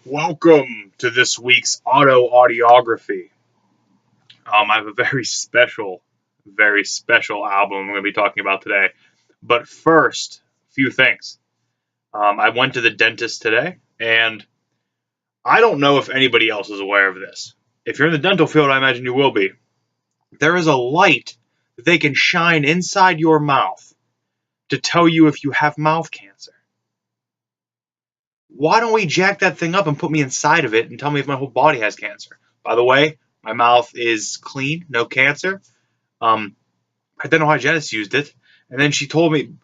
Welcome to this week's AutoAudiography. I have a very special album I'm going to be talking about today. But first, a few things. I went to the dentist today, and I don't know if anybody else is aware of this. If you're in the dental field, I imagine you will be. There is a light that they can shine inside your mouth to tell you if you have mouth cancer. Why don't we jack that thing up and put me inside of it and tell me if my whole body has cancer? By the way, my mouth is clean, no cancer. My dental hygienist used it, and then she told me,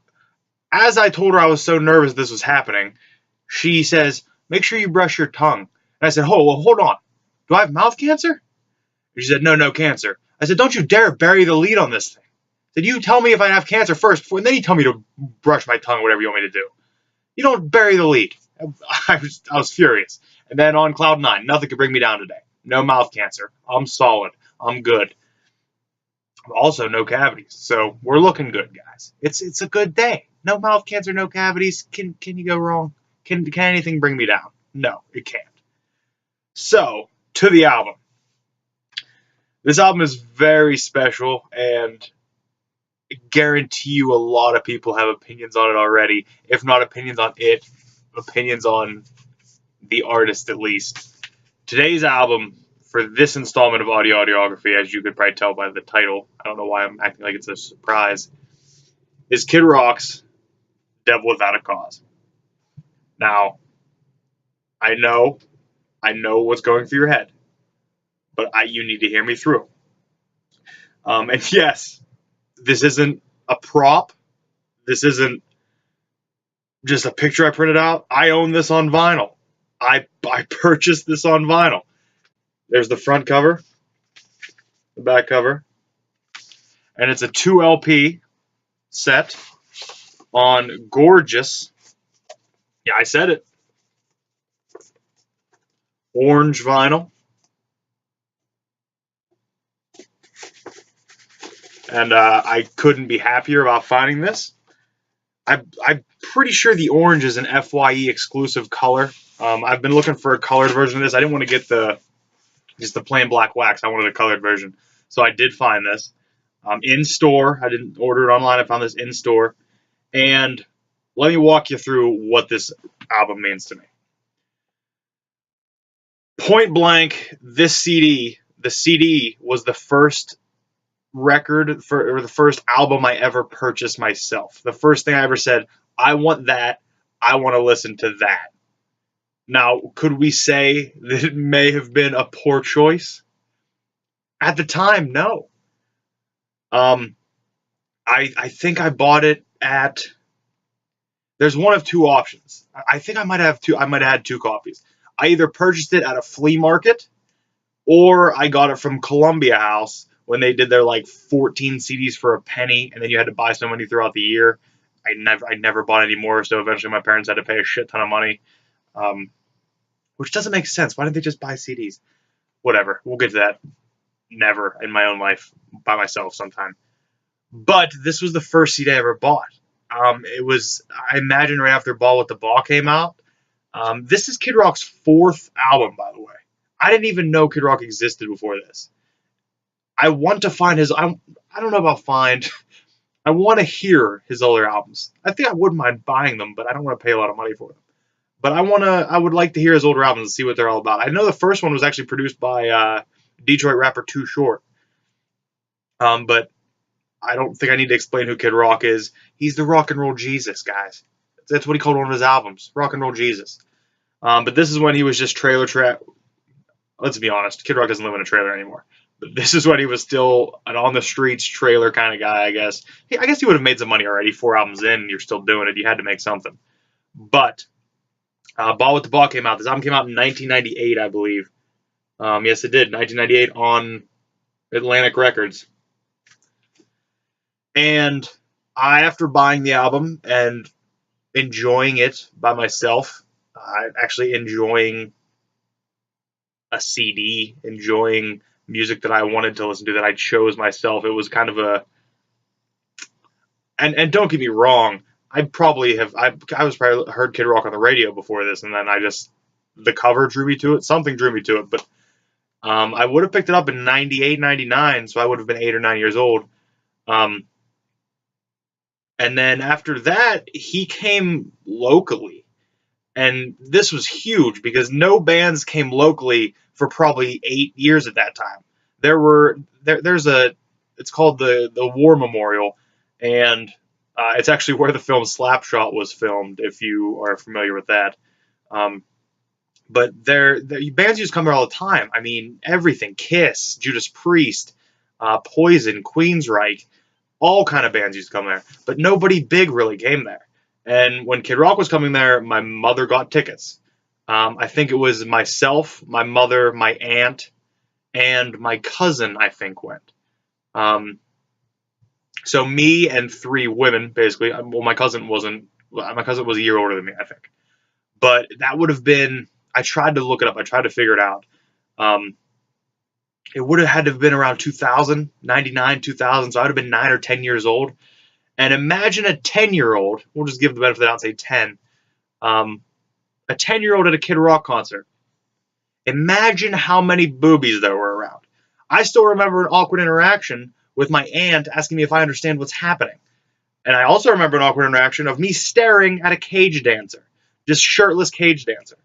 as I told her I was so nervous this was happening, she says, make sure you brush your tongue. And I said, oh, well, hold on. Do I have mouth cancer? And she said, no cancer. I said, don't you dare bury the lead on this thing. I said, you tell me if I have cancer first, and then you tell me to brush my tongue, whatever you want me to do. You don't bury the lead. I was furious. And then on cloud 9, nothing could bring me down today. No mouth cancer. I'm solid. I'm good. Also, no cavities. So we're looking good, guys. It's a good day. No mouth cancer, no cavities. Can you go wrong? Can anything bring me down? No, it can't. So, to the album. This album is very special, and I guarantee you a lot of people have opinions on it already. If not opinions on it, opinions on the artist at least. Today's album, for this installment of AutoAudiography, as you could probably tell by the title, I don't know why I'm acting like it's a surprise, is Kid Rock's Devil Without a Cause. Now, I know what's going through your head, but you need to hear me through. And yes, this isn't a prop. This isn't just a picture I printed out. I own this on vinyl. I purchased this on vinyl. There's the front cover, the back cover, and it's a 2 LP set on gorgeous, yeah, I said it, orange vinyl. And I couldn't be happier about finding this. I'm pretty sure the orange is an FYE exclusive color. I've been looking for a colored version of this. I didn't want to get just the plain black wax. I wanted a colored version. So I did find this in store. I didn't order it online. I found this in store. And let me walk you through what this album means to me. Point blank, this CD, the CD was the first record or the first album I ever purchased myself. The first thing I ever said, I want that. I want to listen to that. Now, could we say that it may have been a poor choice? At the time, no. I think I bought it at. There's one of two options. I think I might have two. I might have had two copies. I either purchased it at a flea market, or I got it from Columbia House when they did their like 14 CDs for a penny, and then you had to buy so many throughout the year. I never bought any more, so eventually my parents had to pay a shit ton of money, which doesn't make sense. Why didn't they just buy CDs? Whatever, we'll get to that. Never in my own life by myself sometime. But this was the first CD I ever bought. It was, I imagine, right after Ball with the Ball came out. This is Kid Rock's fourth album, by the way. I didn't even know Kid Rock existed before this. I want to find his. I don't know about find. I want to hear his other albums. I think I wouldn't mind buying them, but I don't want to pay a lot of money for them. But I would like to hear his older albums and see what they're all about. I know the first one was actually produced by Detroit rapper Too Short. But I don't think I need to explain who Kid Rock is. He's the rock and roll Jesus, guys. That's what he called one of his albums, Rock and Roll Jesus. But this is when he was just trailer trap. Let's be honest, Kid Rock doesn't live in a trailer anymore. But this is when he was still an on the streets trailer kind of guy, I guess. I guess he would have made some money already. 4 albums in, you're still doing it. You had to make something. But Ball with the Ball came out. This album came out in 1998, I believe. Yes, it did. 1998 on Atlantic Records. And after buying the album and enjoying it by myself, actually enjoying a CD, enjoying music that I wanted to listen to, that I chose myself. It was kind of a, and don't get me wrong, I was probably heard Kid Rock on the radio before this, and then I just the cover drew me to it. Something drew me to it, but I would have picked it up in 98, 99, so I would have been 8 or 9 years old. Um, and then after that, he came locally. And this was huge because no bands came locally for probably 8 years at that time. There's a it's called the War Memorial, and it's actually where the film Slapshot was filmed. If you are familiar with that, um, but the bands used to come there all the time. I mean, everything: Kiss, Judas Priest, Poison, Queensryche, all kind of bands used to come there, but nobody big really came there. And when Kid Rock was coming there, my mother got tickets. I think it was myself, my mother, my aunt, and my cousin, I think, went. Um, so me and 3 women, basically. Well, my cousin wasn't. Well, my cousin was a year older than me, I think. But that would have been. I tried to look it up. I tried to figure it out. Um, it would have had to have been around 2000, 99, 2000. So I would have been 9 or 10 years old. And imagine a 10-year-old. We'll just give the benefit of the doubt and say 10. A 10-year-old at a Kid Rock concert. Imagine how many boobies there were around. I still remember an awkward interaction with my aunt asking me if I understand what's happening. And I also remember an awkward interaction of me staring at a cage dancer, just shirtless cage dancer.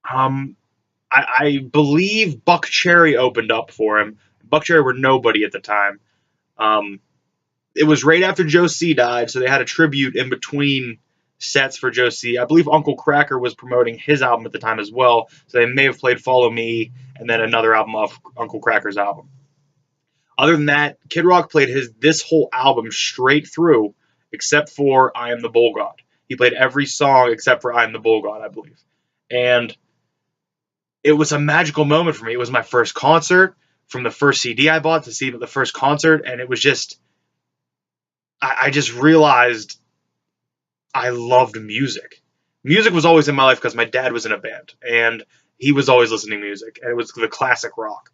I believe Buck Cherry opened up for him. Buck Cherry were nobody at the time. Um, it was right after Joe C died, so they had a tribute in between sets for Joe C. I believe Uncle Kracker was promoting his album at the time as well, so they may have played Follow Me and then another album off Uncle Kracker's album. Other than that, Kid Rock played this whole album straight through, except for I Am the Bull God. He played every song except for I Am the Bull God, I believe. And it was a magical moment for me. It was my first concert, from the first CD I bought to see the first concert, and it was just, I just realized I loved music. Music was always in my life because my dad was in a band, and he was always listening to music, and it was the classic rock.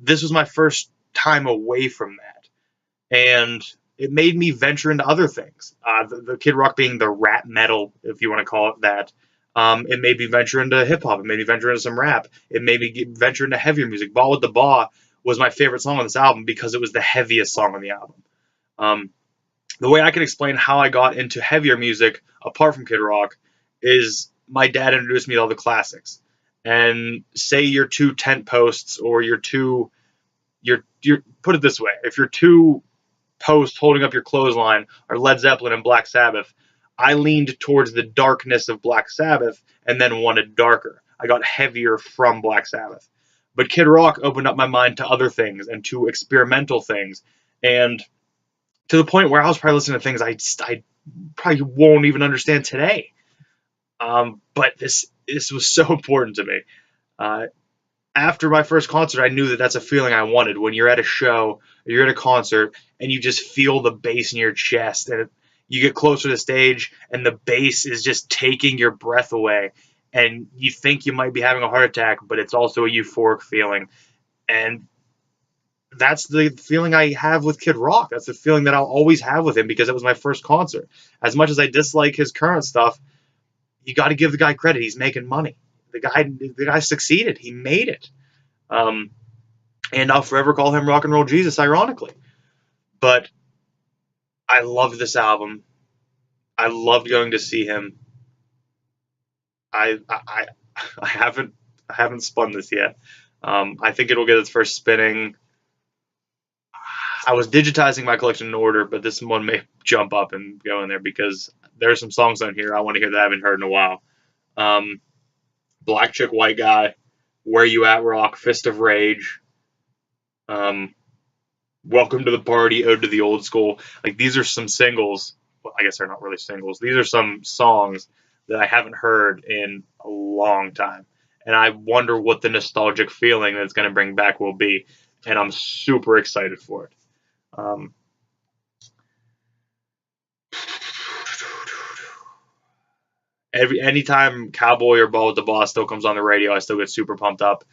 This was my first time away from that, and it made me venture into other things. The Kid Rock being the rap metal, if you want to call it that. It made me venture into hip hop. It made me venture into some rap. It made me venture into heavier music. Ball with the Baw was my favorite song on this album because it was the heaviest song on the album. The way I can explain how I got into heavier music apart from Kid Rock is my dad introduced me to all the classics. And say your 2 tent posts or your put it this way, if your 2 posts holding up your clothesline are Led Zeppelin and Black Sabbath, I leaned towards the darkness of Black Sabbath and then wanted darker. I got heavier from Black Sabbath. But Kid Rock opened up my mind to other things and to experimental things. And to the point where I was probably listening to things I probably won't even understand today. But this was so important to me. After my first concert, I knew that that's a feeling I wanted. When you're at a show, or you're at a concert, and you just feel the bass in your chest, and you get closer to the stage, and the bass is just taking your breath away, and you think you might be having a heart attack, but it's also a euphoric feeling. And that's the feeling I have with Kid Rock. That's the feeling that I'll always have with him because it was my first concert. As much as I dislike his current stuff, you got to give the guy credit. He's making money. The guy succeeded. He made it. And I'll forever call him Rock and Roll Jesus, ironically. But I loved this album. I loved going to see him. I haven't spun this yet. I think it'll get its first spinning. I was digitizing my collection in order, but this one may jump up and go in there because there are some songs on here I want to hear that I haven't heard in a while. Black Chick, White Guy, Where You At Rock, Fist of Rage, Welcome to the Party, Ode to the Old School. Like, these are some singles. Well, I guess they're not really singles. These are some songs that I haven't heard in a long time. And I wonder what the nostalgic feeling that it's going to bring back will be. And I'm super excited for it. Anytime Cowboy or Ball with the Boss still comes on the radio, I still get super pumped up.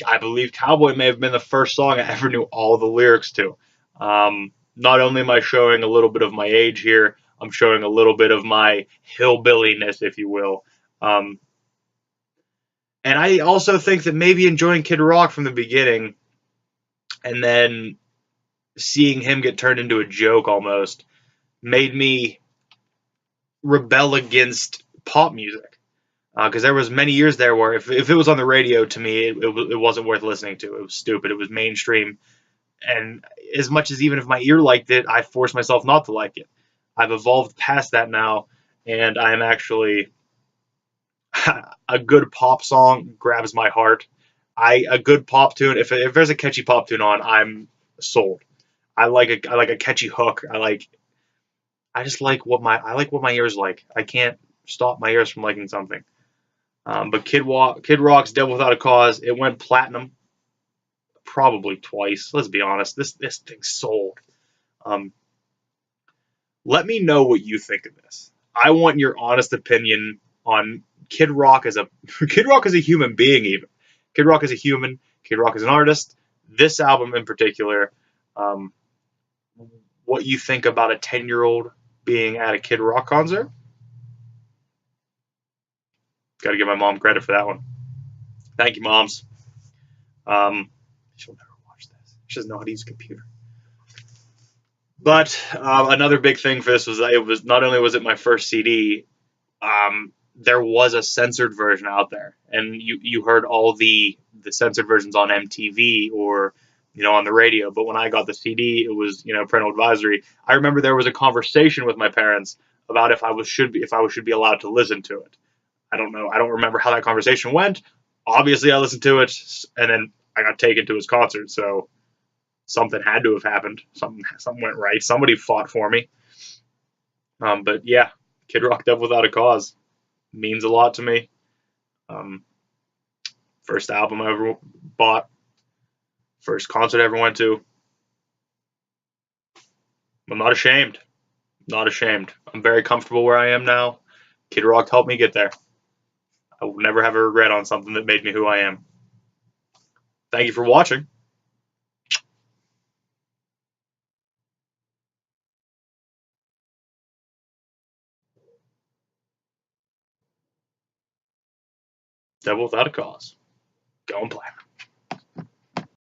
I believe Cowboy may have been the first song I ever knew all the lyrics to. Not only am I showing a little bit of my age here, I'm showing a little bit of my hillbilliness, if you will. Um, and I also think that maybe enjoying Kid Rock from the beginning and then seeing him get turned into a joke almost made me rebel against pop music. Because there was many years there where if it was on the radio, to me, it wasn't worth listening to. It was stupid. It was mainstream. And as much as even if my ear liked it, I forced myself not to like it. I've evolved past that now, and I'm actually a good pop song grabs my heart. A good pop tune. If there's a catchy pop tune on, I'm sold. I like a catchy hook. I just like I like what my ears like. I can't stop my ears from liking something. But Kid Rock's "Devil Without a Cause" it went platinum probably twice. Let's be honest. This thing sold. Um, Let me know what you think of this. I want your honest opinion on Kid Rock as a Kid Rock as a human being. Even Kid Rock as a human. Kid Rock as an artist. This album in particular. Um, what you think about a 10-year-old being at a Kid Rock concert? Got to give my mom credit for that one. Thank you, moms. She'll never watch this. She doesn't know how to use a computer. But another big thing for this was that it was not only was it my first CD, there was a censored version out there, and you heard all the censored versions on MTV or on the radio. But when I got the CD, it was parental advisory. I remember there was a conversation with my parents about if I should be allowed to listen to it. I don't know. I don't remember how that conversation went. Obviously, I listened to it, and then I got taken to his concert. So something had to have happened. Something went right. Somebody fought for me. But yeah, Kid Rock Devil Without a Cause means a lot to me. Um, First album I ever bought. First concert I ever went to. I'm not ashamed. Not ashamed. I'm very comfortable where I am now. Kid Rock helped me get there. I will never have a regret on something that made me who I am. Thank you for watching. Devil Without a Cause. Going platinum.